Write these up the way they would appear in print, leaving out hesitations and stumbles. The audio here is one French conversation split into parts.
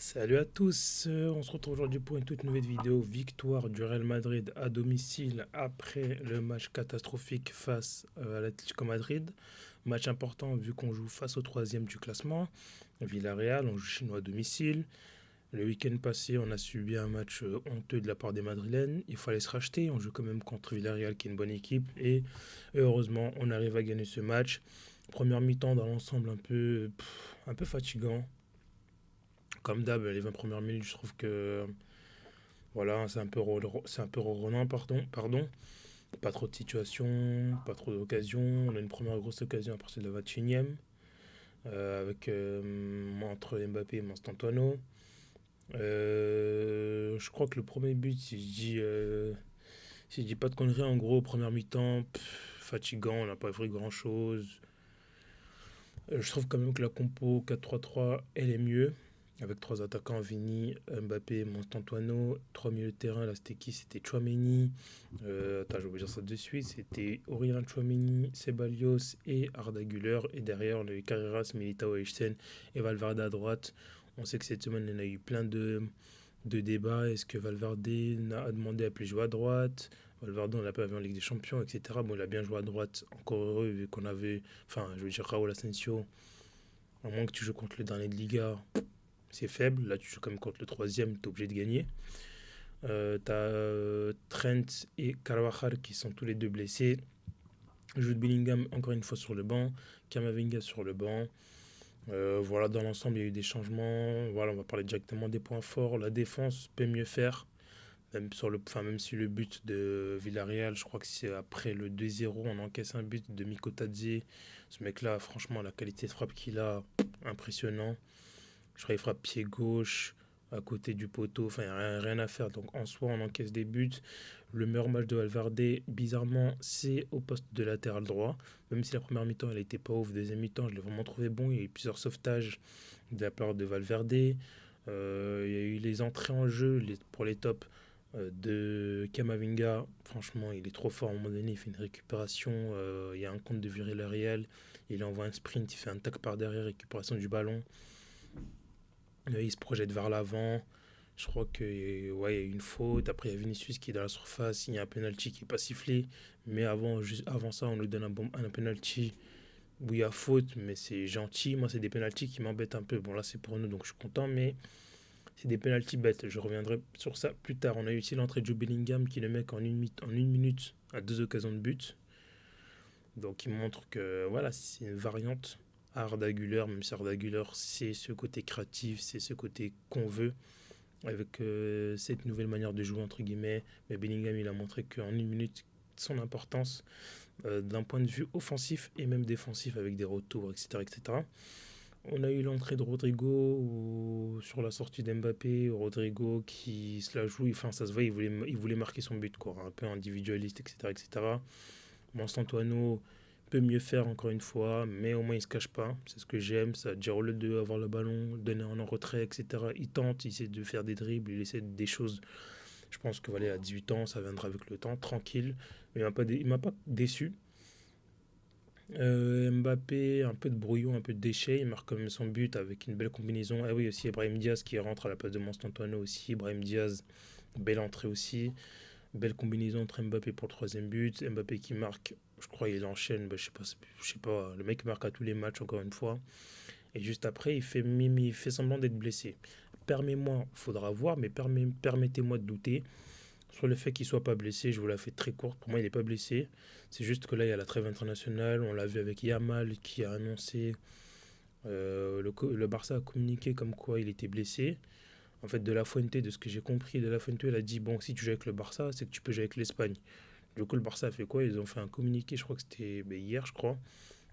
Salut à tous, on se retrouve aujourd'hui pour une toute nouvelle vidéo. Victoire du Real Madrid à domicile après le match catastrophique face à l'Atlético Madrid. Match important vu qu'on joue face au troisième du classement, Villarreal, on joue chez nous à domicile. Le week-end passé, on a subi un match honteux de la part des Madrilènes. Il fallait se racheter, on joue quand même contre Villarreal qui est une bonne équipe. Et heureusement, on arrive à gagner ce match. Première mi-temps dans l'ensemble un peu fatigant. Comme d'hab, les 20 premières minutes, je trouve que voilà, c'est un peu ronronnant, pardon. Pas trop de situations, pas trop d'occasions. On a une première grosse occasion à partir de la 21e avec entre Mbappé et Mastantuono. Je crois que le premier but, si je dis pas de conneries, en gros, première mi-temps, fatigant, on n'a pas fait grand-chose. Je trouve quand même que la compo 4-3-3, elle est mieux. Avec trois attaquants, Vini, Mbappé, Monstantuano. Trois milieux de terrain, là c'était qui? C'était Chouameni. Attends, je vais vous dire ça de suite. C'était Aurélien Chouameni, Ceballos et Arda Güler. Et derrière, on a eu Carreras, Militao, Eichsen et Valverde à droite. On sait que cette semaine, il y en a eu plein de débats. Est-ce que Valverde a demandé à plus jouer à droite? Valverde, on l'a pas vu en Ligue des Champions, etc. Bon, il a bien joué à droite. Encore heureux, vu qu'on avait. Enfin, je veux dire, Raúl Asensio. À moins que tu joues contre le dernier de Liga, c'est faible. Là, tu joues comme contre le troisième, tu es obligé de gagner. T'as Trent et Carvajal qui sont tous les deux blessés. Jude Bellingham, encore une fois, sur le banc. Kamavinga sur le banc. Voilà, dans l'ensemble, il y a eu des changements. Voilà, on va parler directement des points forts. La défense peut mieux faire. Même si le but de Villarreal, je crois que c'est après le 2-0, on encaisse un but de Mikotadze. Ce mec-là, franchement, la qualité de frappe qu'il a, impressionnant. Je crois qu'il frappe pied gauche, à côté du poteau. Enfin, il n'y a rien à faire. Donc, en soi, on encaisse des buts. Le meilleur match de Valverde, bizarrement, c'est au poste de latéral droit. Même si la première mi-temps, elle était pas ouf. Deuxième mi-temps, je l'ai vraiment trouvé bon. Il y a eu plusieurs sauvetages de la part de Valverde. Il y a eu les entrées en jeu pour les tops de Kamavinga. Franchement, il est trop fort. À un moment donné, il fait une récupération. Il y a un compte de Villarreal. Il envoie un sprint, il fait un tac par derrière, récupération du ballon. Il se projette vers l'avant. Je crois que ouais, il y a eu une faute. Après, il y a Vinicius qui est dans la surface. Il y a un penalty qui n'est pas sifflé. Mais juste avant ça, on nous donne un penalty où il y a faute, mais c'est gentil. Moi, c'est des penalties qui m'embêtent un peu. Bon, là, c'est pour nous, donc je suis content, mais c'est des penalties bêtes. Je reviendrai sur ça plus tard. On a eu aussi l'entrée de Joe Bellingham qui le met en une minute à deux occasions de but. Donc, il montre que voilà, c'est une variante à Arda Güler, même si Arda Güler, c'est ce côté créatif, c'est ce côté qu'on veut avec cette nouvelle manière de jouer entre guillemets. Mais Bellingham, il a montré qu'en une minute, son importance d'un point de vue offensif et même défensif avec des retours, etc. etc. On a eu l'entrée de Rodrigo sur la sortie d'Mbappé. Rodrigo qui se la joue, enfin ça se voit, il voulait marquer son but, quoi, un peu individualiste, etc. etc. Antoine peut mieux faire encore une fois, mais au moins il se cache pas. C'est ce que j'aime. Ça, dire au lieu de avoir le ballon, donner en retrait, etc. Il tente, il essaie de faire des dribbles, il essaie des choses. Je pense que voilà, à 18 ans, ça viendra avec le temps, tranquille. Mais il m'a pas déçu. Mbappé, un peu de brouillon, un peu de déchet. Il marque quand même son but avec une belle combinaison. Ah oui, aussi Brahim Diaz qui rentre à la place de Antoine aussi. Brahim Diaz, belle entrée aussi. Belle combinaison entre Mbappé pour le troisième but. Mbappé qui marque, je crois il enchaîne, je sais pas, le mec marque à tous les matchs encore une fois. Et juste après, il fait semblant d'être blessé. Permets-moi, faudra voir, mais permettez-moi de douter sur le fait qu'il soit pas blessé. Je vous la fais très courte. Pour moi, il n'est pas blessé. C'est juste que là, il y a la trêve internationale. On l'a vu avec Yamal qui a annoncé. Le Barça a communiqué comme quoi il était blessé. En fait, De La Fuente, de ce que j'ai compris, De La Fuente, il a dit bon, si tu joues avec le Barça, c'est que tu peux jouer avec l'Espagne. Du coup, le Barça a fait quoi? Ils ont fait un communiqué, je crois que c'était hier, je crois,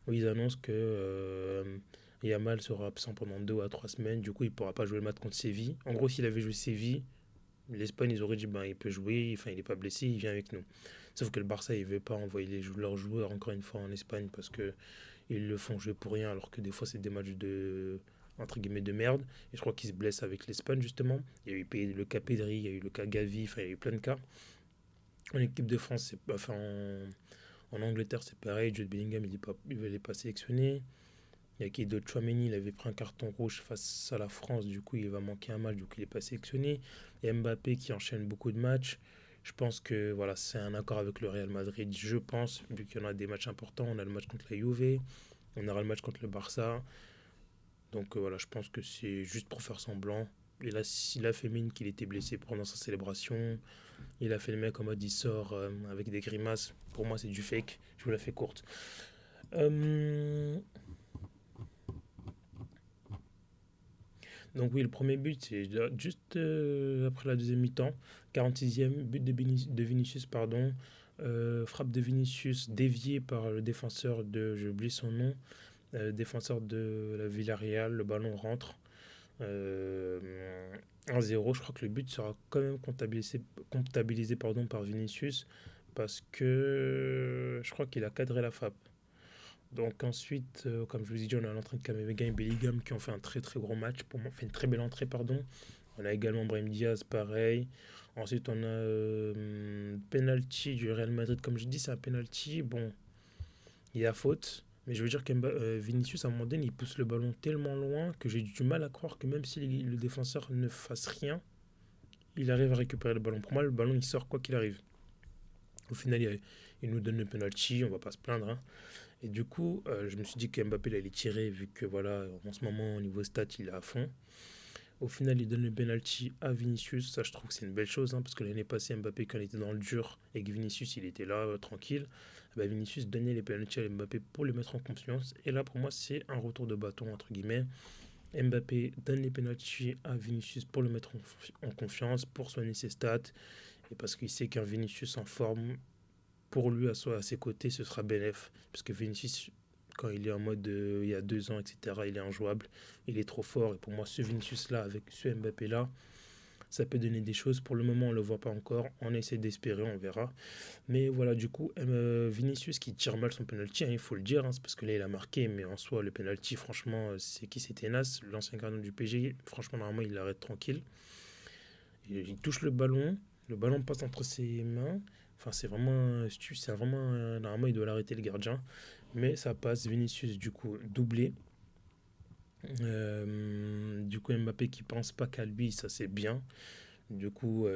où ils annoncent que Yamal sera absent pendant 2 à 3 semaines. Du coup, il ne pourra pas jouer le match contre Séville. En gros, s'il avait joué Séville, l'Espagne, ils auraient dit ben, il peut jouer, enfin, il n'est pas blessé, il vient avec nous. Sauf que le Barça, il ne veut pas envoyer leurs joueurs encore une fois en Espagne parce que ils le font jouer pour rien, alors que des fois, c'est des matchs de entre guillemets de merde. Et je crois qu'ils se blessent avec l'Espagne, justement. Il y a eu le cas Pedri, il y a eu le cas Gavi, enfin, il y a eu plein de cas. En équipe de France, en Angleterre, c'est pareil. Jude Bellingham, il n'est pas sélectionné. Il y a Kedo Tchouaméni, il avait pris un carton rouge face à la France, du coup il va manquer un match, du coup il n'est pas sélectionné. Il y a Mbappé qui enchaîne beaucoup de matchs. Je pense que voilà, c'est un accord avec le Real Madrid, je pense, vu qu'il y en a des matchs importants. On a le match contre la Juve, on aura le match contre le Barça. Donc voilà, je pense que c'est juste pour faire semblant. Et là, s'il a fait mine qu'il était blessé pendant sa célébration, il a fait le mec en mode il sort avec des grimaces. Pour moi, c'est du fake. Je vous la fais courte. Euh, Donc oui, le premier but, c'est juste après la deuxième mi-temps. 46e, but de Vinicius, pardon. Frappe de Vinicius déviée par le défenseur de, j'ai oublié son nom, défenseur de la Villarreal. Le ballon rentre. Euh, 1-0. Je crois que le but sera quand même comptabilisé pardon, par Vinicius parce que je crois qu'il a cadré la frappe. Donc ensuite, comme je vous ai dit, on a l'entrée de Kamavinga et Bellingham qui ont fait un très très gros match, pour moi, fait une très belle entrée, pardon. On a également Brahim Diaz, pareil. Ensuite, on a penalty du Real Madrid. Comme je dis, c'est un penalty. Bon, il y a faute. Mais je veux dire que Vinicius, à un moment donné, il pousse le ballon tellement loin que j'ai du mal à croire que même si le défenseur ne fasse rien, il arrive à récupérer le ballon. Pour moi, le ballon, il sort quoi qu'il arrive. Au final, il nous donne le penalty, on va pas se plaindre, hein. Et du coup, je me suis dit que Mbappé allait tirer vu que voilà, en ce moment, au niveau stat, il est à fond. Au final, il donne le penalty à Vinicius. Ça, je trouve que c'est une belle chose, hein, parce que l'année passée, Mbappé, quand il était dans le dur et que Vinicius, il était là, tranquille, bah, Vinicius donnait les penalties à Mbappé pour le mettre en confiance. Et là, pour moi, c'est un retour de bâton, entre guillemets. Mbappé donne les penalties à Vinicius pour le mettre en confiance, pour soigner ses stats, et parce qu'il sait qu'un Vinicius en forme, pour lui, à ses côtés, ce sera bénéf. Parce que Vinicius, quand il est en mode il y a 2 ans, etc., il est injouable. Il est trop fort. Et pour moi, ce Vinicius-là, avec ce Mbappé-là, ça peut donner des choses. Pour le moment, on ne le voit pas encore. On essaie d'espérer, on verra. Mais voilà, du coup, Vinicius qui tire mal son penalty, hein, il faut le dire. Hein, c'est parce que là, il a marqué. Mais en soi, le penalty, franchement, c'est qui? C'était Nas, l'ancien gardien du PG. Franchement, normalement, il l'arrête tranquille. Il touche le ballon. Le ballon passe entre ses mains. Enfin, c'est vraiment, normalement, il doit l'arrêter le gardien. Mais ça passe. Vinicius, du coup, doublé. Du coup, Mbappé qui pense pas qu'à lui, ça c'est bien. Du coup,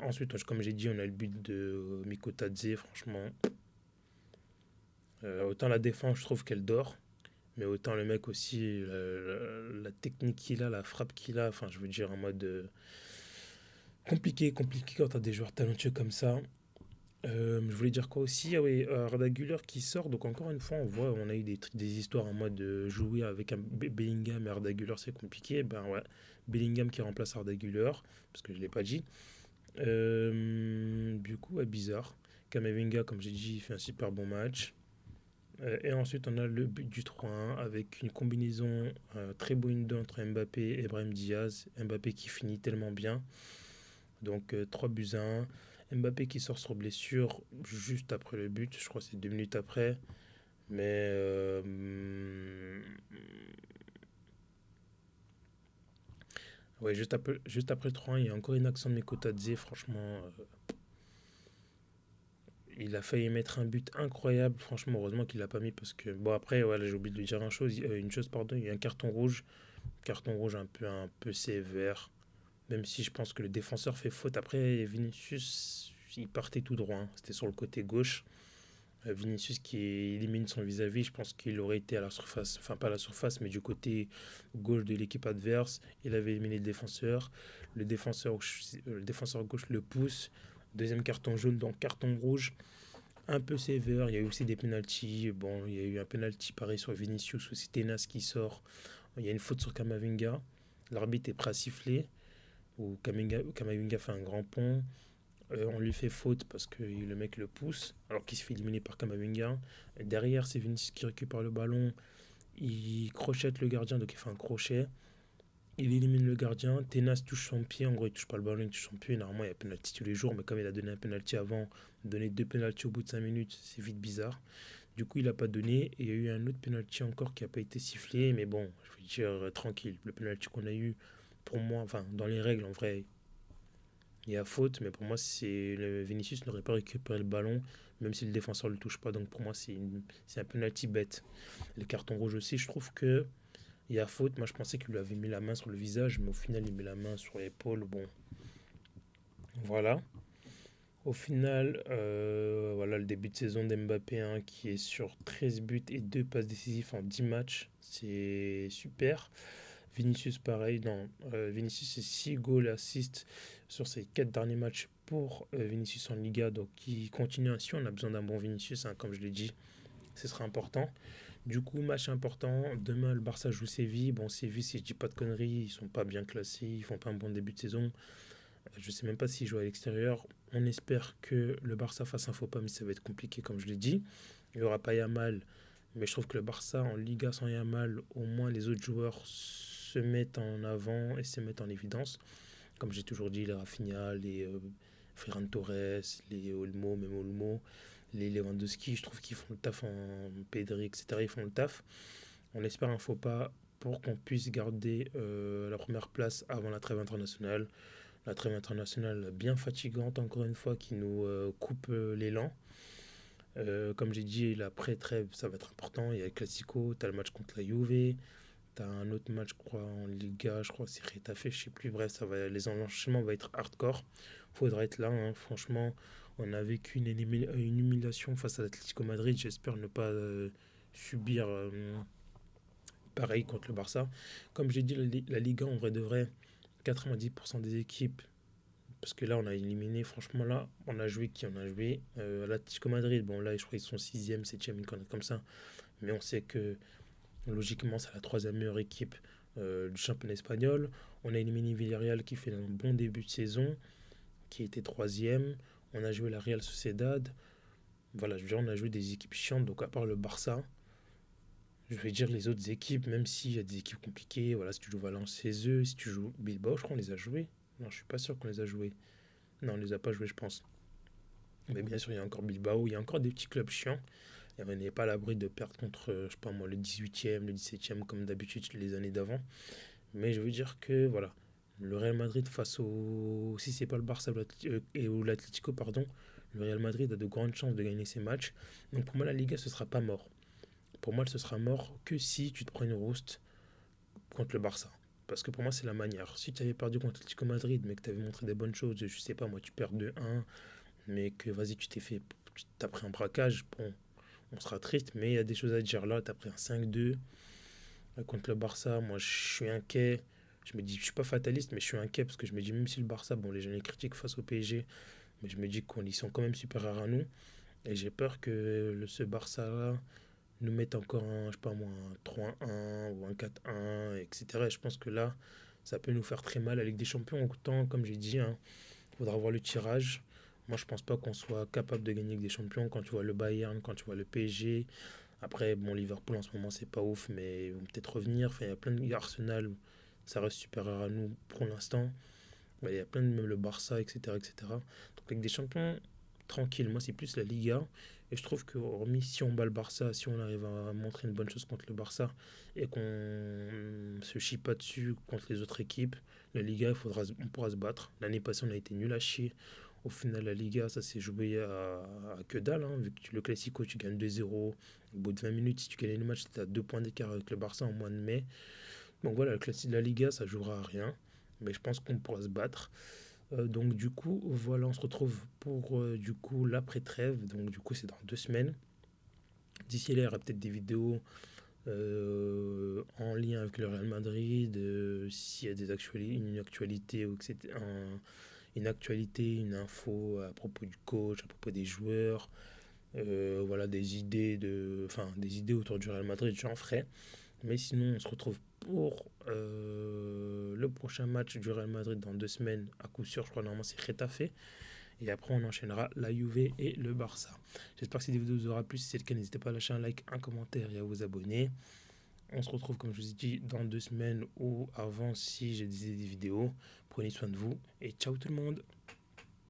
ensuite, comme j'ai dit, on a le but de Miko Tadze. Franchement, autant la défense, je trouve qu'elle dort. Mais autant le mec aussi, la technique qu'il a, la frappe qu'il a. Enfin, je veux dire, en mode compliqué quand t'as des joueurs talentueux comme ça. Je voulais dire quoi aussi? Ah oui, Arda Güler qui sort. Donc encore une fois, on a eu des histoires en mode jouer avec un Bellingham et Arda Güler, c'est compliqué. Ben ouais, Bellingham qui remplace Arda Güler, parce que je l'ai pas dit. Du coup, ouais, bizarre. Kamavinga, comme j'ai dit, il fait un super bon match. Et ensuite, on a le but du 3-1 avec une combinaison très bonne entre Mbappé et Brahim Diaz. Mbappé qui finit tellement bien. Donc 3 buts à 1. Mbappé qui sort sur blessure juste après le but, je crois que c'est 2 minutes après. Mais ouais, juste après le 3-1, il y a encore une action de Mikotadze. Franchement, il a failli mettre un but incroyable. Franchement, heureusement qu'il l'a pas mis parce que bon après, voilà, j'ai oublié de lui dire une chose, pardon. Il y a un carton rouge un peu sévère. Même si je pense que le défenseur fait faute. Après, Vinicius, il partait tout droit, hein. C'était sur le côté gauche. Vinicius qui élimine son vis-à-vis, je pense qu'il aurait été à la surface, enfin pas à la surface, mais du côté gauche de l'équipe adverse. Il avait éliminé le défenseur. Le défenseur gauche le pousse. Deuxième carton jaune, donc carton rouge. Un peu sévère. Il y a eu aussi des pénaltys. Bon, il y a eu un pénalty pareil sur Vinicius où c'est Tenas qui sort. Il y a une faute sur Kamavinga. L'arbitre est prêt à siffler. Où Kamavinga fait un grand pont. On lui fait faute parce que le mec le pousse, alors qu'il se fait éliminer par Kamavinga. Derrière, c'est Vinicius qui récupère le ballon. Il crochette le gardien, donc il fait un crochet. Il élimine le gardien. Tenas touche son pied. En gros, il touche pas le ballon, il touche son pied. Normalement, il y a penalty tous les jours, mais comme il a donné un penalty avant, donner 2 penalties au bout de 5 minutes, c'est vite bizarre. Du coup, il n'a pas donné. Et il y a eu un autre penalty encore qui n'a pas été sifflé. Mais bon, je veux dire, tranquille. Le penalty qu'on a eu, pour moi, enfin, dans les règles, en vrai, Il y a faute, mais pour moi, Vinicius n'aurait pas récupéré le ballon, même si le défenseur ne le touche pas. Donc pour moi, c'est un penalty bête. Les cartons rouges aussi, je trouve que il y a faute. Moi, je pensais qu'il lui avait mis la main sur le visage, mais au final, il met la main sur l'épaule. Bon, voilà. Au final, voilà le début de saison d'Mbappé, hein, qui est sur 13 buts et 2 passes décisives en 10 matchs. C'est super. Vinicius, pareil. Non, Vinicius, c'est 6 goals assists sur ses 4 derniers matchs pour Vinicius en Liga. Donc, il continue ainsi. On a besoin d'un bon Vinicius, hein, comme je l'ai dit. Ce sera important. Du coup, match important. Demain, le Barça joue Séville. Bon, Séville, si je dis pas de conneries, ils sont pas bien classés. Ils font pas un bon début de saison. Je sais même pas s'ils jouent à l'extérieur. On espère que le Barça fasse un faux pas, mais ça va être compliqué, comme je l'ai dit. Il n'y aura pas Yamal, mais je trouve que le Barça en Liga sans Yamal, au moins les autres joueurs se mettent en avant et se mettent en évidence. Comme j'ai toujours dit, les Rafinha, les Ferran Torres, les Olmo, même Olmo, les Lewandowski, je trouve qu'ils font le taf en Pedri, etc. Ils font le taf. On espère un faux pas pour qu'on puisse garder la première place avant la trêve internationale. La trêve internationale bien fatigante, encore une fois, qui nous coupe l'élan. Comme j'ai dit, l'après-trêve, ça va être important. Il y a le Classico, tu as le match contre la Juve, tu as un autre match, je crois, en Liga, je crois que c'est Retafe, je sais plus. Bref, les enchaînements vont être hardcore. Faudra être là, hein. Franchement, on a vécu une humiliation face à l'Atlético Madrid. J'espère ne pas subir pareil contre le Barça. Comme j'ai dit, la Liga, en vrai de vrai, 90% des équipes. Parce que là, on a éliminé, franchement, là, on a joué qui? On a joué l'Atlético Madrid. Bon, là, je crois qu'ils sont 6e, 7e, une connerie comme ça. Mais on sait que, logiquement, c'est la troisième meilleure équipe du championnat espagnol. On a éliminé Villarreal qui fait un bon début de saison, qui était troisième. On a joué la Real Sociedad. Voilà, je veux dire, on a joué des équipes chiantes. Donc, à part le Barça, je vais dire les autres équipes, même s'il y a des équipes compliquées. Voilà, si tu joues Valence, c'est eux. Si tu joues Bilbao, je crois qu'on les a joués. Non, je suis pas sûr qu'on les a joués. Non, on les a pas joués, je pense. Mais bien sûr, il y a encore Bilbao, il y a encore des petits clubs chiants. Et on n'est pas à l'abri de perdre contre, je sais pas moi, le 18e, le 17e, comme d'habitude les années d'avant. Mais je veux dire que, voilà, le Real Madrid face au. Si c'est pas le Barça ou l'Atlético, pardon, le Real Madrid a de grandes chances de gagner ces matchs. Donc pour moi, la Liga, ce sera pas mort. Pour moi, ce sera mort que si tu te prends une rouste contre le Barça. Parce que pour moi, c'est la manière. Si tu avais perdu contre l'Atlético Madrid, mais que tu avais montré des bonnes choses, je sais pas, moi, tu perds 2-1, mais que vas-y, tu t'as pris un braquage, bon, on sera triste, mais il y a des choses à dire là. Tu as pris un 5-2 contre le Barça. Moi, je suis inquiet. Je me dis, je suis pas fataliste, mais je suis inquiet parce que je me dis, même si le Barça, bon, les gens les critiquent face au PSG, mais je me dis qu'ils sont quand même supérieurs à nous. Et j'ai peur que ce Barça-là nous mette encore un, je sais pas moi, un 3-1 ou un 4-1, etc. Et je pense que là, ça peut nous faire très mal. La Ligue des Champions, autant, comme j'ai dit, hein, il faudra voir le tirage. Moi, je pense pas qu'on soit capable de gagner avec des champions quand tu vois le Bayern, quand tu vois le PSG. Après, bon, Liverpool en ce moment, c'est pas ouf, mais ils vont peut-être revenir. Enfin, il y a plein de Arsenal, ça reste supérieur à nous pour l'instant. Ouais, il y a plein de même le Barça, etc., etc. Donc, avec des champions, tranquille. Moi, c'est plus la Liga. Et je trouve que, hormis si on bat le Barça, si on arrive à montrer une bonne chose contre le Barça et qu'on se chie pas dessus contre les autres équipes, la Liga, on pourra se battre. L'année passée, on a été nul à chier. Au final, la Liga, ça s'est joué à que dalle, hein, vu que le Classico, tu gagnes 2-0. Au bout de 20 minutes, si tu gagnes le match, tu à 2 points d'écart avec le Barça en mois de mai. Donc voilà, le Classique de la Liga, ça jouera à rien. Mais je pense qu'on pourra se battre. Donc du coup, voilà, on se retrouve pour du coup l'après-trêve. Donc du coup, c'est dans 2 semaines. D'ici là, il y aura peut-être des vidéos en lien avec le Real Madrid, s'il y a une actualité ou que c'est une actualité, une info à propos du coach, à propos des joueurs, voilà des idées autour du Real Madrid, j'en ferai. Mais sinon, on se retrouve pour le prochain match du Real Madrid dans 2 semaines. À coup sûr, je crois normalement c'est Retafe. Et après, on enchaînera la Juve et le Barça. J'espère que cette vidéo vous aura plu. Si c'est le cas, n'hésitez pas à lâcher un like, un commentaire et à vous abonner. On se retrouve, comme je vous ai dit, dans 2 semaines ou avant si j'ai des vidéos. Prenez soin de vous et ciao tout le monde.